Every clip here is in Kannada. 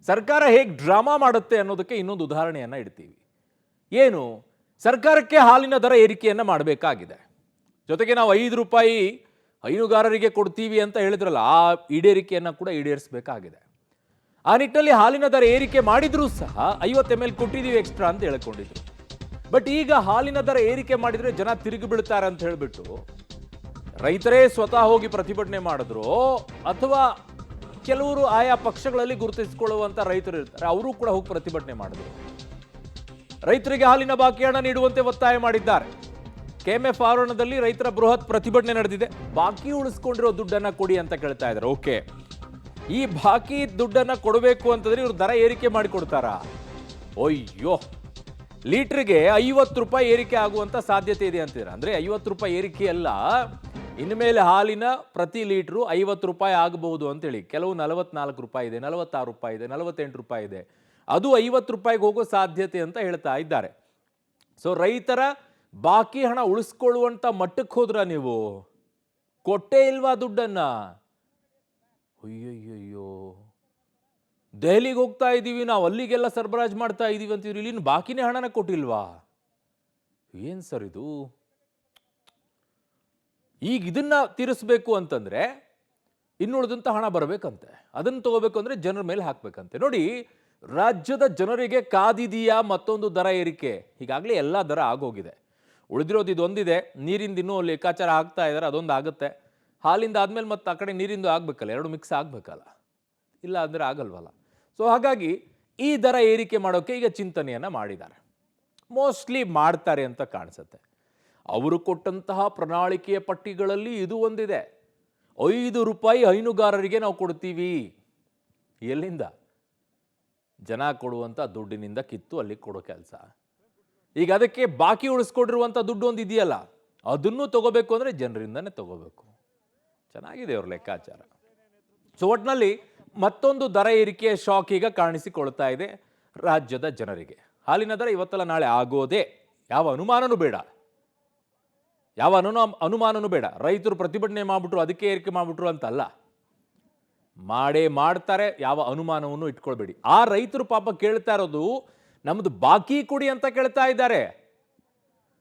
ಸರ್ಕಾರ ಹೇಗೆ ಡ್ರಾಮಾ ಮಾಡುತ್ತೆ ಅನ್ನೋದಕ್ಕೆ ಇನ್ನೊಂದು ಉದಾಹರಣೆಯನ್ನು ಇಡ್ತೀವಿ. ಏನು, ಸರ್ಕಾರಕ್ಕೆ ಹಾಲಿನ ದರ ಏರಿಕೆಯನ್ನು ಮಾಡಬೇಕಾಗಿದೆ. ಜೊತೆಗೆ ನಾವು 5 ರೂಪಾಯಿ ಹೈನುಗಾರರಿಗೆ ಕೊಡ್ತೀವಿ ಅಂತ ಹೇಳಿದ್ರಲ್ಲ, ಆ ಈಡೇರಿಕೆಯನ್ನು ಕೂಡ ಈಡೇರಿಸಬೇಕಾಗಿದೆ. ಆ ನಿಟ್ಟಿನಲ್ಲಿ ಹಾಲಿನ ದರ ಏರಿಕೆ ಮಾಡಿದ್ರೂ ಸಹ 50 ml ಕೊಟ್ಟಿದ್ದೀವಿ ಎಕ್ಸ್ಟ್ರಾ ಅಂತ ಹೇಳ್ಕೊಂಡಿದ್ರು. ಬಟ್ ಈಗ ಹಾಲಿನ ದರ ಏರಿಕೆ ಮಾಡಿದ್ರೆ ಜನ ತಿರುಗಿ ಬೀಳ್ತಾರೆ ಅಂತ ಹೇಳಿಬಿಟ್ಟು ರೈತರೇ ಸ್ವತಃ ಹೋಗಿ ಪ್ರತಿಭಟನೆ ಮಾಡಿದ್ರು, ಅಥವಾ ಕೆಲವರು ಆಯಾ ಪಕ್ಷಗಳಲ್ಲಿ ಗುರುತಿಸಿಕೊಳ್ಳುವಂತ ರೈತರು ಇರ್ತಾರೆ, ಅವರು ಕೂಡ ಹೋಗಿ ಪ್ರತಿಭಟನೆ ಮಾಡಿದ್ರು. ರೈತರಿಗೆ ಹಾಲಿನ ಬಾಕಿ ಹಣ ನೀಡುವಂತೆ ಒತ್ತಾಯ ಮಾಡಿದ್ದಾರೆ. ಕೆಎಂಎಫ್ ಆವರಣದಲ್ಲಿ ರೈತರ ಬೃಹತ್ ಪ್ರತಿಭಟನೆ ನಡೆದಿದೆ. ಬಾಕಿ ಉಳಿಸ್ಕೊಂಡಿರೋ ದುಡ್ಡನ್ನ ಕೊಡಿ ಅಂತ ಕೇಳ್ತಾ ಇದ್ದಾರೆ. ಓಕೆ, ಈ ಬಾಕಿ ದುಡ್ಡನ್ನ ಕೊಡಬೇಕು ಅಂತಂದ್ರೆ ಇವ್ರು ದರ ಏರಿಕೆ ಮಾಡಿ ಕೊಡ್ತಾರಾ? ಅಯ್ಯೋ, ಲೀಟರ್ಗೆ 50 ರೂಪಾಯಿ ಏರಿಕೆ ಆಗುವಂತ ಸಾಧ್ಯತೆ ಇದೆ ಅಂತಿದ್ದಾರೆ. ಅಂದ್ರೆ 50 ರೂಪಾಯಿ ಏರಿಕೆ ಅಲ್ಲ, ಇನ್ಮೇಲೆ ಹಾಲಿನ ಪ್ರತಿ ಲೀಟ್ರು 50 ರೂಪಾಯಿ ಆಗಬಹುದು ಅಂತೇಳಿ. ಕೆಲವು 44 ರೂಪಾಯಿ ಇದೆ, 46 ರೂಪಾಯಿ ಇದೆ, 48 ರೂಪಾಯಿ ಇದೆ, ಅದು 50 ರೂಪಾಯಿಗೆ ಹೋಗೋ ಸಾಧ್ಯತೆ ಅಂತ ಹೇಳ್ತಾ ಇದ್ದಾರೆ. ಸೊ ರೈತರ ಬಾಕಿ ಹಣ ಉಳಿಸ್ಕೊಳ್ಳುವಂತ ಮಟ್ಟಕ್ಕೆ ಹೋದ್ರ ನೀವು? ಕೊಟ್ಟೇ ಇಲ್ವಾ ದುಡ್ಡನ್ನ? ಅಯ್ಯಯ್ಯೋ, ದೆಹಲಿಗೆ ಹೋಗ್ತಾ ಇದ್ದೀವಿ ನಾವು, ಅಲ್ಲಿಗೆಲ್ಲ ಸರಬರಾಜು ಮಾಡ್ತಾ ಇದ್ದೀವಿ ಅಂತಿದ್ರು, ಇಲ್ಲಿ ಬಾಕಿನೇ ಹಣನ ಕೊಟ್ಟಿಲ್ವಾ? ಏನ್ ಸರ್ ಇದು? ಈಗ ಇದನ್ನ ತೀರಿಸಬೇಕು ಅಂತಂದ್ರೆ ಇನ್ನುಳಿದಂತ ಹಣ ಬರಬೇಕಂತೆ, ಅದನ್ನು ತಗೋಬೇಕು ಅಂದ್ರೆ ಜನರ ಮೇಲೆ ಹಾಕ್ಬೇಕಂತೆ. ನೋಡಿ, ರಾಜ್ಯದ ಜನರಿಗೆ ಕಾದಿದೆಯಾ ಮತ್ತೊಂದು ದರ ಏರಿಕೆ? ಈಗಾಗಲೇ ಎಲ್ಲ ದರ ಆಗೋಗಿದೆ. ಉಳಿದಿರೋದು ಇದೊಂದಿದೆ, ನೀರಿಂದ ಇನ್ನೂ ಲೆಕ್ಕಾಚಾರ ಆಗ್ತಾ ಇದ್ದಾರೆ, ಅದೊಂದು ಆಗುತ್ತೆ. ಹಾಲಿಂದ ಆದ್ಮೇಲೆ ಮತ್ತೆ ಆ ಕಡೆ ನೀರಿಂದು ಆಗ್ಬೇಕಲ್ಲ, ಎರಡು ಮಿಕ್ಸ್ ಆಗ್ಬೇಕಲ್ಲ, ಇಲ್ಲ ಅಂದ್ರೆ ಆಗಲ್ವಲ್ಲ. ಸೊ ಹಾಗಾಗಿ ಈ ದರ ಏರಿಕೆ ಮಾಡೋಕೆ ಈಗ ಚಿಂತನೆಯನ್ನ ಮಾಡಿದ್ದಾರೆ. ಮೋಸ್ಟ್ಲಿ ಮಾಡ್ತಾರೆ ಅಂತ ಕಾಣಿಸುತ್ತೆ. ಅವರು ಕೊಟ್ಟಂತಹ ಪ್ರಣಾಳಿಕೆಯ ಪಟ್ಟಿಗಳಲ್ಲಿ ಇದು ಒಂದಿದೆ. 5 ರೂಪಾಯಿ ಹೈನುಗಾರರಿಗೆ ನಾವು ಕೊಡ್ತೀವಿ. ಎಲ್ಲಿಂದ? ಜನ ಕೊಡುವಂಥ ದುಡ್ಡಿನಿಂದ ಕಿತ್ತು ಅಲ್ಲಿ ಕೊಡೋ ಕೆಲಸ. ಈಗ ಅದಕ್ಕೆ ಬಾಕಿ ಉಳಿಸ್ಕೊಂಡಿರುವಂಥ ದುಡ್ಡು ಒಂದು ಇದೆಯಲ್ಲ, ಅದನ್ನು ತಗೋಬೇಕು ಅಂದರೆ ಜನರಿಂದನೇ ತಗೋಬೇಕು. ಚೆನ್ನಾಗಿದೆ ಅವ್ರ ಲೆಕ್ಕಾಚಾರ. ಸೊ ಒಟ್ಟಿನಲ್ಲಿ ಮತ್ತೊಂದು ದರ ಏರಿಕೆಯ ಶಾಕ್ ಈಗ ಕಾಣಿಸಿಕೊಳ್ತಾ ಇದೆ ರಾಜ್ಯದ ಜನರಿಗೆ. ಹಾಲಿನ ದರ ಇವತ್ತಲ್ಲ ನಾಳೆ ಆಗೋದೇ, ಯಾವ ಅನುಮಾನನೂ ಬೇಡ, ಯಾವ ಅನುಮಾನನೂ ಬೇಡ. ರೈತರು ಪ್ರತಿಭಟನೆ ಮಾಡ್ಬಿಟ್ರು, ಅದಕ್ಕೆ ಏರಿಕೆ ಮಾಡ್ಬಿಟ್ರು ಅಂತಲ್ಲ, ಮಾಡೇ ಮಾಡ್ತಾರೆ, ಯಾವ ಅನುಮಾನವನ್ನು ಇಟ್ಕೊಳ್ಬೇಡಿ. ಆ ರೈತರು ಪಾಪ ಕೇಳ್ತಾ ಇರೋದು ನಮ್ದು ಬಾಕಿ ಕೊಡಿ ಅಂತ ಕೇಳ್ತಾ ಇದ್ದಾರೆ.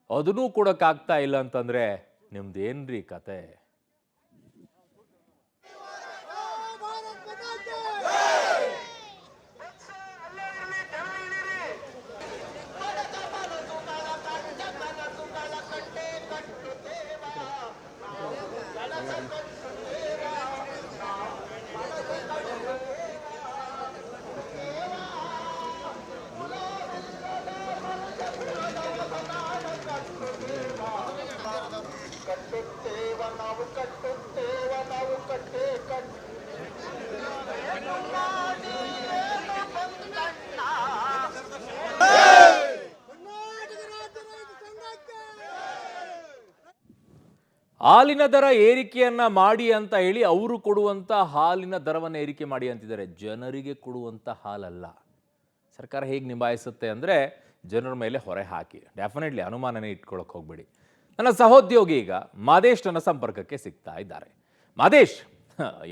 ಅದನ್ನೂ ಕೊಡಕ್ಕಾಗ್ತಾ ಇಲ್ಲ ಅಂತಂದ್ರೆ ನಿಮ್ದೇನ್ರಿ ಕತೆ? ಹಾಲಿನ ದರ ಏರಿಕೆಯನ್ನ ಮಾಡಿ ಅಂತ ಹೇಳಿ ಅವರು ಕೊಡುವಂತ ಹಾಲಿನ ದರವನ್ನು ಏರಿಕೆ ಮಾಡಿ ಅಂತಿದ್ದಾರೆ. ಜನರಿಗೆ ಕೊಡುವಂತ ಹಾಲಲ್ಲ. ಸರ್ಕಾರ ಹೇಗೆ ನಿಭಾಯಿಸುತ್ತೆ ಅಂದ್ರೆ ಜನರ ಮೇಲೆ ಹೊರೆ ಹಾಕಿ. ಡೆಫಿನೆಟ್ಲಿ ಅನುಮಾನನೇ ಇಟ್ಕೊಳ್ಳೋಕೆ ಹೋಗ್ಬೇಡಿ. ನನ್ನ ಸಹೋದ್ಯೋಗಿ ಈಗ ಮಾದೇಶ್ ನನ್ನ ಸಂಪರ್ಕಕ್ಕೆ ಸಿಗ್ತಾ ಇದ್ದಾರೆ. ಮಾದೇಶ್,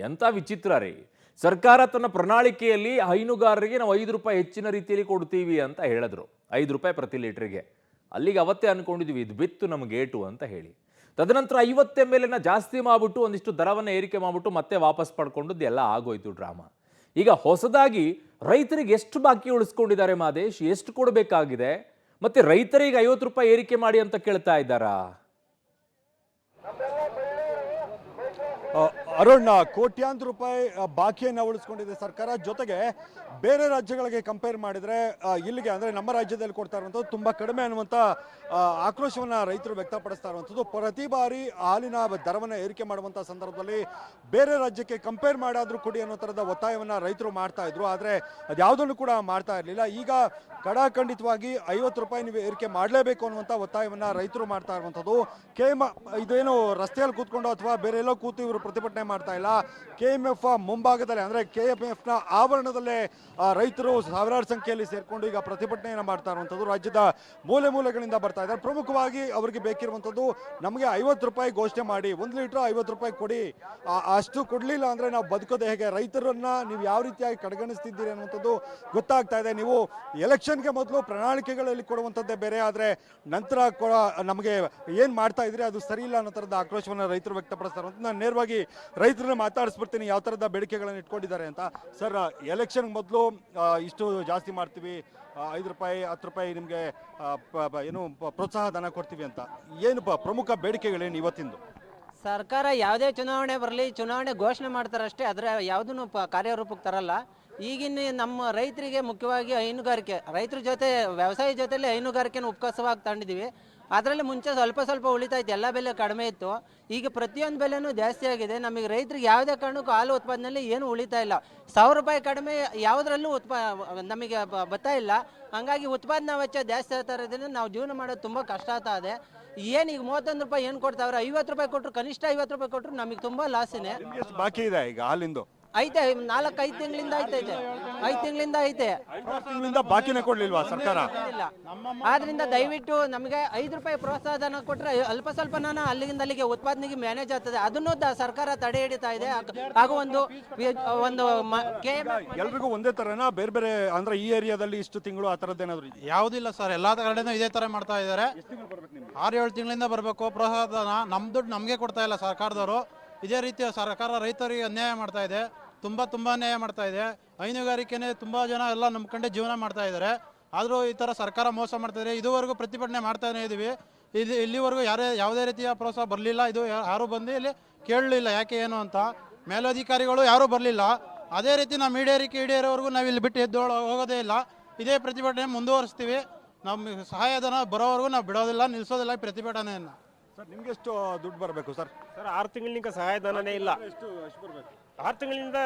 ಎಂತ ವಿಚಿತ್ರ ರೀ, ಸರ್ಕಾರ ತನ್ನ ಪ್ರಣಾಳಿಕೆಯಲ್ಲಿ ಹೈನುಗಾರರಿಗೆ ನಾವು 5 ರೂಪಾಯಿ ಹೆಚ್ಚಿನ ರೀತಿಯಲ್ಲಿ ಕೊಡ್ತೀವಿ ಅಂತ ಹೇಳಿದ್ರು. 5 ರೂಪಾಯಿ ಪ್ರತಿ ಲೀಟರ್ಗೆ. ಅಲ್ಲಿಗೆ ಅವತ್ತೇ ಅನ್ಕೊಂಡಿದ್ವಿ ಇದು ಬಿತ್ತು ನಮ್ಗೆ ಏಟು ಅಂತ ಹೇಳಿ. ತದನಂತರ 50 ml ಜಾಸ್ತಿ ಮಾಡ್ಬಿಟ್ಟು ಒಂದಿಷ್ಟು ದರವನ್ನು ಏರಿಕೆ ಮಾಡ್ಬಿಟ್ಟು ಮತ್ತೆ ವಾಪಸ್ ಪಡ್ಕೊಂಡದ್ದು ಎಲ್ಲ ಆಗೋಯ್ತು ಡ್ರಾಮಾ. ಈಗ ಹೊಸದಾಗಿ ರೈತರಿಗೆ ಎಷ್ಟು ಬಾಕಿ ಉಳಿಸ್ಕೊಂಡಿದ್ದಾರೆ ಮಾದೇಶ್? ಎಷ್ಟು ಕೊಡಬೇಕಾಗಿದೆ? ಮತ್ತೆ ರೈತರಿಗೆ 50 ರೂಪಾಯಿ ಏರಿಕೆ ಮಾಡಿ ಅಂತ ಕೇಳ್ತಾ ಇದ್ದಾರಾ? ಅರುಣ್, ಕೋಟ್ಯಾಂತರ ರೂಪಾಯಿ ಬಾಕಿಯನ್ನು ಉಳಿಸ್ಕೊಂಡಿದೆ ಸರ್ಕಾರ. ಜೊತೆಗೆ ಬೇರೆ ರಾಜ್ಯಗಳಿಗೆ ಕಂಪೇರ್ ಮಾಡಿದರೆ ಇಲ್ಲಿಗೆ ಅಂದರೆ ನಮ್ಮ ರಾಜ್ಯದಲ್ಲಿ ಕೊಡ್ತಾ ಇರುವಂಥದ್ದು ತುಂಬ ಕಡಿಮೆ ಅನ್ನುವಂಥ ಆಕ್ರೋಶವನ್ನು ರೈತರು ವ್ಯಕ್ತಪಡಿಸ್ತಾ ಇರುವಂಥದ್ದು. ಪ್ರತಿ ಬಾರಿ ಹಾಲಿನ ದರವನ್ನು ಏರಿಕೆ ಮಾಡುವಂಥ ಸಂದರ್ಭದಲ್ಲಿ ಬೇರೆ ರಾಜ್ಯಕ್ಕೆ ಕಂಪೇರ್ ಮಾಡಾದರೂ ಕೊಡಿ ಅನ್ನೋ ಥರದ ಒತ್ತಾಯವನ್ನು ರೈತರು ಮಾಡ್ತಾ ಇದ್ರು. ಆದರೆ ಅದ್ಯಾವುದನ್ನು ಕೂಡ ಮಾಡ್ತಾ ಇರಲಿಲ್ಲ. ಈಗ ಕಡಾಖಂಡಿತವಾಗಿ 50 ರೂಪಾಯಿ ನೀವು ಏರಿಕೆ ಮಾಡಲೇಬೇಕು ಅನ್ನುವಂಥ ಒತ್ತಾಯವನ್ನು ರೈತರು ಮಾಡ್ತಾ ಇರುವಂಥದ್ದು. ಇದೇನು ರಸ್ತೆಯಲ್ಲಿ ಕೂತ್ಕೊಂಡು ಅಥವಾ ಬೇರೆ ಎಲ್ಲೋ ಕೂತು ಇವರು ಪ್ರತಿಭಟನೆ ಮಾಡ್ತಾ ಇಲ್ಲ. KMF ಮುಂಭಾಗದಲ್ಲೇ ಅಂದರೆ KMFನ ಆವರಣದಲ್ಲೇ ರೈತರು ಸಾವಿರಾರು ಸಂಖ್ಯೆಯಲ್ಲಿ ಸೇರಿಕೊಂಡು ಈಗ ಪ್ರತಿಭಟನೆಯನ್ನು ಮಾಡ್ತಾ ಇರುವಂಥದ್ದು. ರಾಜ್ಯದ ಮೂಲೆ ಮೂಲೆಗಳಿಂದ ಬರ್ತಾ ಇದ್ದಾರೆ. ಪ್ರಮುಖವಾಗಿ ಅವರಿಗೆ ಬೇಕಿರುವಂಥದ್ದು ನಮಗೆ 50 ರೂಪಾಯಿ ಘೋಷಣೆ ಮಾಡಿ, 1 ಲೀಟ್ರ್ 50 ರೂಪಾಯಿ ಕೊಡಿ, ಅಷ್ಟು ಕೊಡಲಿಲ್ಲ ಅಂದರೆ ನಾವು ಬದುಕೋದು ಹೇಗೆ, ರೈತರನ್ನ ನೀವು ಯಾವ ರೀತಿಯಾಗಿ ಕಡೆಗಣಿಸ್ತಿದ್ದೀರಿ ಅನ್ನುವಂಥದ್ದು ಗೊತ್ತಾಗ್ತಾ ಇದೆ. ನೀವು ಎಲೆಕ್ಷನ್ಗೆ ಮೊದಲು ಪ್ರಣಾಳಿಕೆಗಳಲ್ಲಿ ಕೊಡುವಂಥದ್ದೇ ಬೇರೆ, ಆದರೆ ನಂತರ ನಮಗೆ ಏನು ಮಾಡ್ತಾ ಇದ್ರಿ ಅದು ಸರಿ ಇಲ್ಲ ಅನ್ನೋ ಥರದ ಆಕ್ರೋಶವನ್ನು ರೈತರು ವ್ಯಕ್ತಪಡಿಸ್ತಾರೆ ಅಂತ. ನಾನು ನೇರವಾಗಿ ರೈತರನ್ನ ಮಾತಾಡಿಸ್ಬಿಡ್ತೀನಿ ಯಾವ ಥರದ ಬೇಡಿಕೆಗಳನ್ನು ಇಟ್ಕೊಂಡಿದ್ದಾರೆ ಅಂತ. ಸರ್, ಎಲೆಕ್ಷನ್ಗೆ ಮೊದಲು ಇಷ್ಟು ಜಾಸ್ತಿ ಮಾಡ್ತೀವಿ, 5 ರೂಪಾಯಿ 10 ರೂಪಾಯಿ ನಿಮಗೆ ಏನು ಪ್ರೋತ್ಸಾಹ ಧನ ಕೊಡ್ತೀವಿ ಅಂತ, ಏನು ಪ್ರಮುಖ ಬೇಡಿಕೆಗಳೇನು ಇವತ್ತಿಂದು? ಸರ್ಕಾರ ಯಾವುದೇ ಚುನಾವಣೆ ಬರಲಿ, ಚುನಾವಣೆ ಘೋಷಣೆ ಮಾಡ್ತಾರಷ್ಟೇ, ಆದರೆ ಯಾವುದನ್ನು ಕಾರ್ಯರೂಪಕ್ಕೆ ತರಲ್ಲ. ಈಗಿನ ನಮ್ಮ ರೈತರಿಗೆ ಮುಖ್ಯವಾಗಿ ಹೈನುಗಾರಿಕೆ, ರೈತರ ಜೊತೆ ವ್ಯವಸಾಯ ಜೊತೆಲಿ ಹೈನುಗಾರಿಕೆನ ಉಪಕಸವಾಗಿ ತಗೊಂಡಿದ್ದೀವಿ. ಅದರಲ್ಲಿ ಮುಂಚೆ ಸ್ವಲ್ಪ ಉಳಿತಾ ಇತ್ತು, ಎಲ್ಲ ಬೆಲೆ ಕಡಿಮೆ ಇತ್ತು. ಈಗ ಪ್ರತಿಯೊಂದು ಬೆಲೆನೂ ಜಾಸ್ತಿ ಆಗಿದೆ. ನಮಗೆ ರೈತರಿಗೆ ಯಾವುದೇ ಕಾರಣಕ್ಕೂ ಹಾಲು ಉತ್ಪಾದನೆಯಲ್ಲಿ ಏನು ಉಳಿತಾ ಇಲ್ಲ. 1000 ರೂಪಾಯಿ ಕಡಿಮೆ ಯಾವುದರಲ್ಲೂ ನಮಗೆ ಬರ್ತಾ ಇಲ್ಲ. ಹಾಗಾಗಿ ಉತ್ಪಾದನಾ ವೆಚ್ಚ ಜಾಸ್ತಿ ಆಗ್ತಾ ಇರೋದ್ರಿಂದ ನಾವು ಜೀವನ ಮಾಡೋದು ತುಂಬ ಕಷ್ಟ ಆಗ್ತಾ ಇದೆ. ಏನು ಈಗ 31 ರೂಪಾಯಿ ಏನು ಕೊಡ್ತಾವ್ರೆ, 50 ರೂಪಾಯಿ ಕೊಟ್ಟರು, ಕನಿಷ್ಠ 50 ರೂಪಾಯಿ ಕೊಟ್ಟರು ನಮಗೆ ತುಂಬ ಲಾಸಿನೇ. ಎಷ್ಟು ಬಾಕಿ ಇದೆ ಈಗ ಹಾಲಿಂದು? ಐತೆ, 4-5 ತಿಂಗಳಿಂದ ಐತೆ, 5 ತಿಂಗಳಿಂದ ಐತೆ. 5 ತಿಂಗಳಿಂದ ಬಾಕಿನೇ ಕೊಡ್ಲಿಲ್ವಾ ಸರ್ಕಾರ? ಇಲ್ಲ. ಆದ್ರಿಂದ ದಯವಿಟ್ಟು ನಮಗೆ 5 ರೂಪಾಯಿ ಪ್ರೋತ್ಸಾಹ ಧನ ಕೊಟ್ಟರೆ ಅಲ್ಪ ಸ್ವಲ್ಪ ಅಲ್ಲಿಂದ ಅಲ್ಲಿಗೆ ಉತ್ಪಾದನೆಗೆ ಮ್ಯಾನೇಜ್ ಆಗ್ತದೆ. ಅದನ್ನು ಸರ್ಕಾರ ತಡೆ ಹಿಡಿತಾ ಇದೆ. ಹಾಗೂ ಒಂದು ಎಲ್ರಿಗೂ ಒಂದೇ ತರನಾ, ಬೇರೆ ಬೇರೆ ಅಂದ್ರೆ ಈ ಏರಿಯಾದಲ್ಲಿ ಇಷ್ಟು ತಿಂಗಳು ಆ ಥರದ್ದೇನಾದ್ರು? ಯಾವುದಿಲ್ಲ ಸರ್, ಎಲ್ಲ ಕಡೆನೂ ಇದೇ ಥರ ಮಾಡ್ತಾ ಇದ್ದಾರೆ. 6-7 ತಿಂಗಳಿಂದ ಬರಬೇಕು ಪ್ರೋತ್ಸಾಹ ಧನ. ನಮ್ಮ ದುಡ್ಡು ನಮಗೆ ಕೊಡ್ತಾ ಇಲ್ಲ ಸರ್ಕಾರದವರು. ಇದೇ ರೀತಿಯ ಸರ್ಕಾರ ರೈತರಿಗೆ ಅನ್ಯಾಯ ಮಾಡ್ತಾ ಇದೆ, ತುಂಬ ಅನ್ಯಾಯ ಮಾಡ್ತಾ ಇದೆ. ಹೈನುಗಾರಿಕೆನೇ ತುಂಬ ಜನ ಎಲ್ಲ ನಂಬ್ಕೊಂಡೆ ಜೀವನ ಮಾಡ್ತಾ ಇದ್ದಾರೆ. ಆದರೂ ಈ ಥರ ಸರ್ಕಾರ ಮೋಸ ಮಾಡ್ತಾ ಇದೆ. ಇದುವರೆಗೂ ಪ್ರತಿಭಟನೆ ಮಾಡ್ತಾನೆ ಇದ್ದೀವಿ. ಇಲ್ಲಿವರೆಗೂ ಯಾವುದೇ ರೀತಿಯ ಪ್ರೋತ್ಸಾಹ ಬರಲಿಲ್ಲ. ಇದು ಯಾರೂ ಬಂದು ಇಲ್ಲಿ ಕೇಳಲಿಲ್ಲ ಯಾಕೆ ಏನು ಅಂತ. ಮೇಲಧಿಕಾರಿಗಳು ಯಾರೂ ಬರಲಿಲ್ಲ. ಅದೇ ರೀತಿ ನಾವು ಈಡೇರೋವರೆಗೂ ನಾವು ಇಲ್ಲಿ ಬಿಟ್ಟು ಹೋಗೋದೇ ಇಲ್ಲ. ಇದೇ ಪ್ರತಿಭಟನೆ ಮುಂದುವರಿಸ್ತೀವಿ. ನಮ್ಮ ಸಹಾಯಧನ ಬರೋವರೆಗೂ ನಾವು ಬಿಡೋದಿಲ್ಲ, ನಿಲ್ಲಿಸೋದಿಲ್ಲ ಈ ಪ್ರತಿಭಟನೆಯನ್ನು. ಸರ್, ನಿಮ್ಗೆ ಎಷ್ಟು ದುಡ್ಡು ಬರಬೇಕು ಸರ್? ಸರ್, 6 ತಿಂಗಳಿಂದ ಸಹಾಯಧನನೇ ಇಲ್ಲ. ಎಷ್ಟು ಬರಬೇಕು? 6 ತಿಂಗಳಿಂದ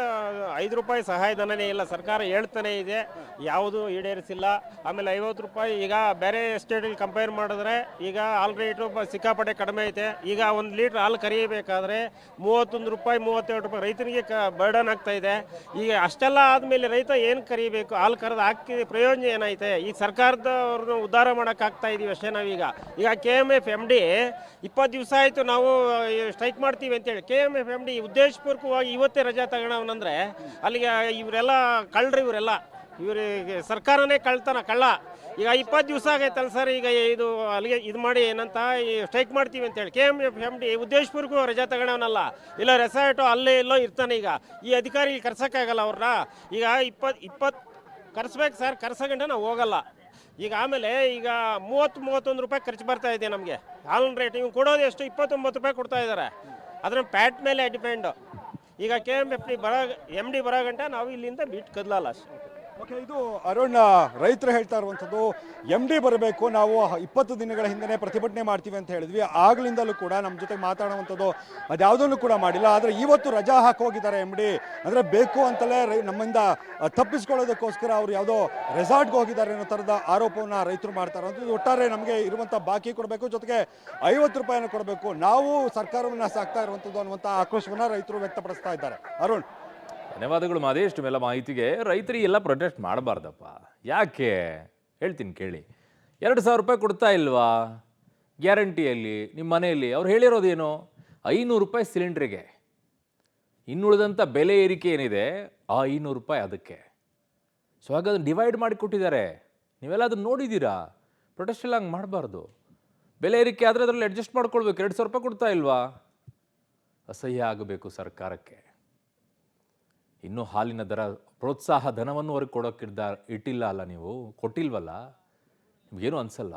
5 ರೂಪಾಯಿ ಸಹಾಯಧನನೇ ಇಲ್ಲ. ಸರ್ಕಾರ ಹೇಳ್ತಾನೆ ಇದೆ, ಯಾವುದು ಈಡೇರಿಸಿಲ್ಲ. ಆಮೇಲೆ 50 ರೂಪಾಯಿ ಈಗ ಬೇರೆ ಸ್ಟೇಟಿಗೆ ಕಂಪೇರ್ ಮಾಡಿದ್ರೆ ಈಗ ಹಾಲ್ ರೇಟು ಸಿಕ್ಕಾಪಟ್ಟೆ ಕಡಿಮೆ ಐತೆ. ಈಗ 1 ಲೀಟ್ರ್ ಹಾಲು ಕರಿಯಬೇಕಾದ್ರೆ 31 ರೂಪಾಯಿ 32 ರೂಪಾಯಿ ರೈತನಿಗೆ ಬರ್ಡನ್ ಆಗ್ತಾ ಇದೆ. ಈಗ ಅಷ್ಟೆಲ್ಲ ಆದಮೇಲೆ ರೈತ ಏನು ಕರಿಬೇಕು? ಹಾಲು ಕರೆದು ಹಾಕಿ ಪ್ರಯೋಜನ ಏನೈತೆ? ಈಗ ಸರ್ಕಾರದವ್ರನ್ನ ಉದ್ಧಾರ ಮಾಡೋಕ್ಕಾಗ್ತಾ ಇದೀವಿ ಅಷ್ಟೇ ನಾವೀಗ. ಈಗ KMF MD 20 ದಿವಸ ಆಯಿತು ನಾವು ಸ್ಟ್ರೈಕ್ ಮಾಡ್ತೀವಿ ಅಂತೇಳಿ. KMF MD ಉದ್ದೇಶಪೂರ್ವಕವಾಗಿ ಇವತ್ತೇ ರಜಾ ತಗೋಣವನಂದ್ರೆ ಅಲ್ಲಿಗೆ ಇವರೆಲ್ಲ ಕಳ್ಳರು, ಇವರಿಗೆ ಸರ್ಕಾರನೇ ಕಳ್ಳ. ಈಗ 20 ದಿವಸ ಆಗೈತಲ್ಲ ಸರ್, ಈಗ ಇದು ಅಲ್ಲಿಗೆ ಇದು ಮಾಡಿ ಏನಂತ ಸ್ಟ್ರೈಕ್ ಮಾಡ್ತೀವಿ ಅಂತೇಳಿ. KMF MD ಉದ್ದೇಶಪೂರ್ವಕ ರಜಾ ತಗೋಣವನಲ್ಲ, ಇಲ್ಲ ರೆಸಾರ್ಟು ಅಲ್ಲೇ ಎಲ್ಲೋ ಇರ್ತಾನೆ. ಈಗ ಈ ಅಧಿಕಾರಿ ಕರ್ಸೋಕ್ಕಾಗಲ್ಲ ಅವ್ರನ್ನ. ಈಗ 20 ಕರ್ಸ್ಬೇಕು ಸರ್, ಕರ್ಸಗಂಟ ನಾವು ಹೋಗಲ್ಲ. ಈಗ ಆಮೇಲೆ ಈಗ 30-31 ರೂಪಾಯಿ ಖರ್ಚು ಬರ್ತಾ ಇದೆ ನಮಗೆ ಹಾಲಿನ ರೇಟ್. ಇವ್ನು ಕೊಡೋದು ಎಷ್ಟು? 29 ರೂಪಾಯಿ ಕೊಡ್ತಾ ಇದ್ದಾರೆ. ಅದನ್ನ ಪ್ಯಾಟ್ ಮೇಲೆ ಡಿಪೆಂಡು. ಈಗ KMF MD ಬರೋ ಗಂಟ ನಾವು ಇಲ್ಲಿಂದ ಬಿಟ್ಟು ಕದಲಲ್ಲ ಅಷ್ಟೇ. ಓಕೆ, ಇದು ಅರುಣ್ ರೈತರು ಹೇಳ್ತಾ ಇರುವಂಥದ್ದು. MD ಬರಬೇಕು, ನಾವು 20 ದಿನಗಳ ಹಿಂದೆ ಪ್ರತಿಭಟನೆ ಮಾಡ್ತೀವಿ ಅಂತ ಹೇಳಿದ್ವಿ. ಆಗ್ಲಿಂದಲೂ ಕೂಡ ನಮ್ಮ ಜೊತೆ ಮಾತಾಡುವಂಥದ್ದು ಅದ್ಯಾವುದನ್ನು ಕೂಡ ಮಾಡಿಲ್ಲ. ಆದರೆ ಇವತ್ತು ರಜಾ ಹಾಕೋಗಿದ್ದಾರೆ MD. ಅಂದರೆ ಬೇಕು ಅಂತಲೇ ನಮ್ಮಿಂದ ತಪ್ಪಿಸ್ಕೊಳ್ಳೋದಕ್ಕೋಸ್ಕರ ಅವ್ರು ಯಾವುದೋ ರೆಸಾರ್ಟ್ಗೆ ಹೋಗಿದ್ದಾರೆ ಅನ್ನೋ ಥರದ ಆರೋಪವನ್ನು ರೈತರು ಮಾಡ್ತಾ ಇರುವಂಥದ್ದು. ಒಟ್ಟಾರೆ ನಮಗೆ ಇರುವಂಥ ಬಾಕಿ ಕೊಡಬೇಕು, ಜೊತೆಗೆ 50 ರೂಪಾಯಿನ ಕೊಡಬೇಕು, ನಾವು ಸರ್ಕಾರವನ್ನು ಸಾಕ್ತಾ ಇರುವಂಥದ್ದು ಅನ್ನುವಂಥ ಆಕ್ರೋಶವನ್ನು ರೈತರು ವ್ಯಕ್ತಪಡಿಸ್ತಾ ಇದ್ದಾರೆ. ಅರುಣ್, ಧನ್ಯವಾದಗಳು ಮಾದೇಶ್. ಇಷ್ಟೆಲ್ಲ ಮಾಹಿತಿಗೆ. ರೈತರಿಗೆಲ್ಲ ಪ್ರೊಟೆಸ್ಟ್ ಮಾಡಬಾರ್ದಪ್ಪ. ಯಾಕೆ ಹೇಳ್ತೀನಿ ಕೇಳಿ. 2000 ರೂಪಾಯಿ ಕೊಡ್ತಾ ಇಲ್ವಾ ಗ್ಯಾರಂಟಿಯಲ್ಲಿ ನಿಮ್ಮ ಮನೆಯಲ್ಲಿ? ಅವ್ರು ಹೇಳಿರೋದೇನು? 500 ರೂಪಾಯಿ ಸಿಲಿಂಡ್ರಿಗೆ. ಇನ್ನುಳಿದಂಥ ಬೆಲೆ ಏರಿಕೆ ಏನಿದೆ ಆ 500 ರೂಪಾಯಿ ಅದಕ್ಕೆ. ಸೊ ಹಾಗಾದ್ರೆ ಡಿವೈಡ್ ಮಾಡಿ ಕೊಟ್ಟಿದ್ದಾರೆ. ನೀವೆಲ್ಲ ಅದನ್ನು ನೋಡಿದ್ದೀರಾ? ಪ್ರೊಟೆಸ್ಟ್ ಎಲ್ಲ ಹಂಗೆ ಮಾಡಬಾರ್ದು. ಬೆಲೆ ಏರಿಕೆ ಆದರೆ ಅದರಲ್ಲಿ ಅಡ್ಜಸ್ಟ್ ಮಾಡ್ಕೊಳ್ಬೇಕು. 2000 ರೂಪಾಯಿ ಕೊಡ್ತಾ ಇಲ್ವಾ? ಅಸಹ್ಯ ಆಗಬೇಕು ಸರ್ಕಾರಕ್ಕೆ. ಇನ್ನೂ ಹಾಲಿನ ದರ ಪ್ರೋತ್ಸಾಹ ಧನವನ್ನು ಅವ್ರಿಗೆ ಇಟ್ಟಿಲ್ಲ ಅಲ್ಲ, ನೀವು ಕೊಟ್ಟಿಲ್ವಲ್ಲ, ನಿಮಗೇನು ಅನಿಸಲ್ಲ.